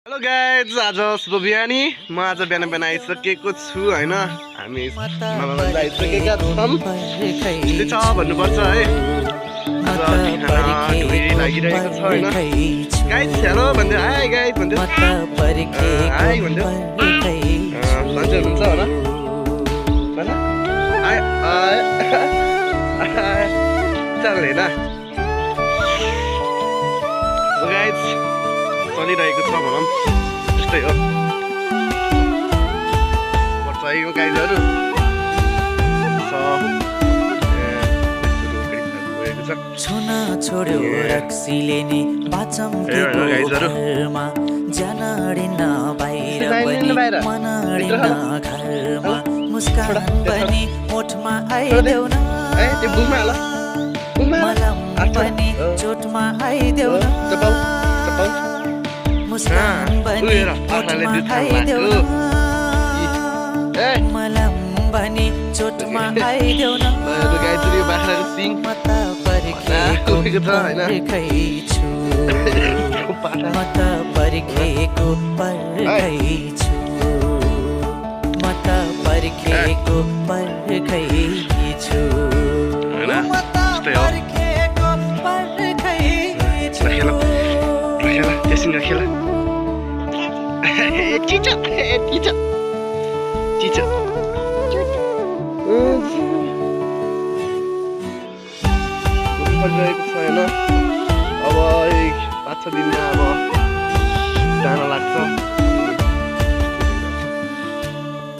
Hello guys, आज शुभ बिहानी। म आज बिहान बिहान आइसकेको छु होइन। हामी मामा आइसकेका छौँ। यस्तै छ भन्नुपर्छ है। आज ढुँडी लागिरहेको छ होइन। गाइज हेलो भन्दै हाई गाइज भन्दै हाई भन्दै सन्चै हुनुहुन्छ होला भन चल्ने होइन गाइज चलिरहेको छ भनौँ। त्यस्तै हो पर्छ गाइजहरू। छुन छोड्यो रक्सीले नि बाचम घरमा जान डिन्न बाहिर पनि मन डिन्न घरमा मुस्कान पनि ओठमा आइदेऊ न मलम पनि चोटमा आइदेऊ न मुस्कान पनि ओठमा आइदेऊ न मलम पनि चोटमा आइदेऊ न म त पर्खेको पर्खैछु म त पर्खेको पर्खैछु म त पर्खेको पर्खैछु म त पर्खेको पर्खैछु त्यससँग खेला चिचो चिचो चिचो गरिरहेको छ होइन। अब 5-6 दिनमा अब जान लाग्छ।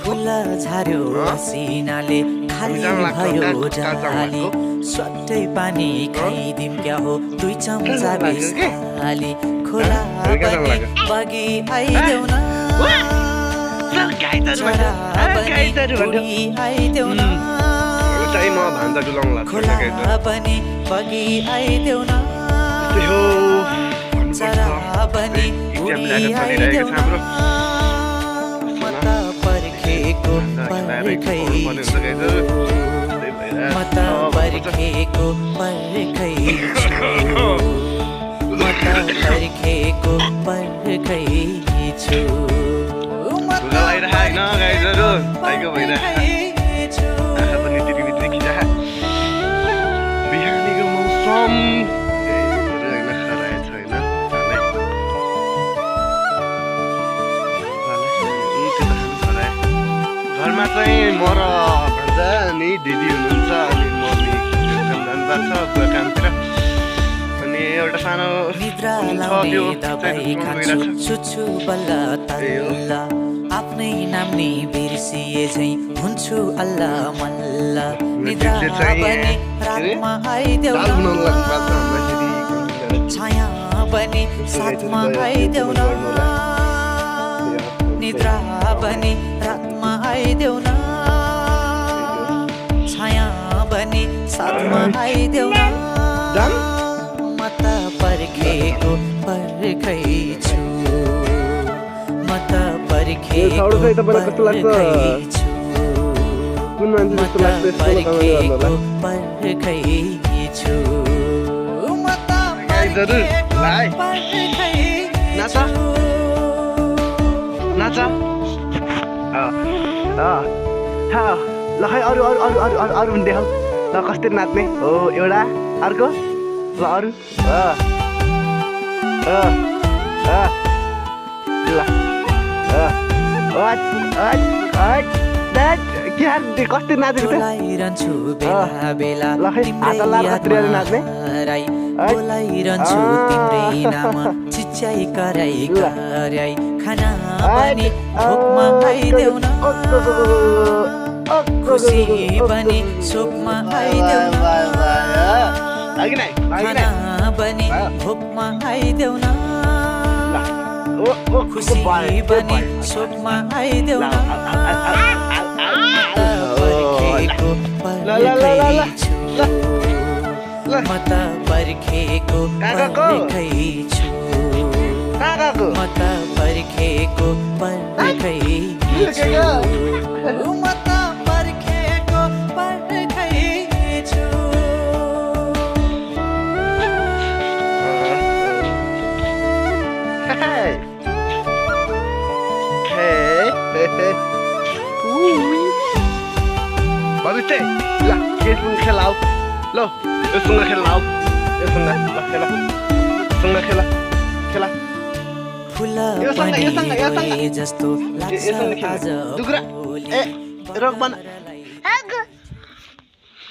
फुल झार्यो सिनाले खाली भयो जाली स्वाटै पानी खाइदिम क्या हो 2 चम्चा बिस्ताली खोला पनि बगी आइदेऊ न चरा पनि आइदेऊ न खोला पनि बगी आइदेऊ न चरा पनि आइदेऊ न म त पर्खेको पर्खैछु म त पर्खेको पर्खैछु म त पर्खेको पर्खैछु म त पर्खैछु बिहानीको मौसम घरमा चाहिँ म र भान्जा नि दिदी हुनुहुन्छ अनि मम्मी काम जानुभएको छ बुवा कामतिर अनि एउटा सानो निद्रा लाउने दबाई खान्छु छुछु बल्ल तल्ल आफ्नै नाम नि बिर्सिए झै हुन्छु अल्ला मल्ल निद्रा पनि रातमा आइदेऊ न छाया पनि साथमा आइदेऊ न निद्रा पनि रातमा आइदेऊ न छाया पनि साथमा आइदेऊ न म त पर्खेको पर्खैछु म त पर्खेको पर्खैछु म त पर्खेको पर्खैछु म त पर्खेको नाचा ल खै अरू अरू अरू अरू अरू अरू पनि देखाऊ ल कसरी नाच्ने हो एउटा अर्को ल अरू ल कस्तो नाचेको बोलाइरहन्छु बेला बेला नाच्ने बोलाइरहन्छु तिम्रै नाम चिच्याइ कराई कराई खाना पनि भोकमा आइदेऊ न खुसी पनि सुखमा आइदेऊ न खाना पनि भोकमा आइदेऊ न खुसी पनि सुखमा आइदेऊ न पर्खेको पर्खैछु म त पर्खेको पर्खैछु म त पर्खेको पर्खैछु म त पर्खेको पर्खैछु भविष्य ल केसँग खेलाऊ ल योसँग खेलाऊ योसँग ल खेला सँग खेला खेला फुल यो सँग जस्तो लाग्छ आज दुग्रा ए रोक बन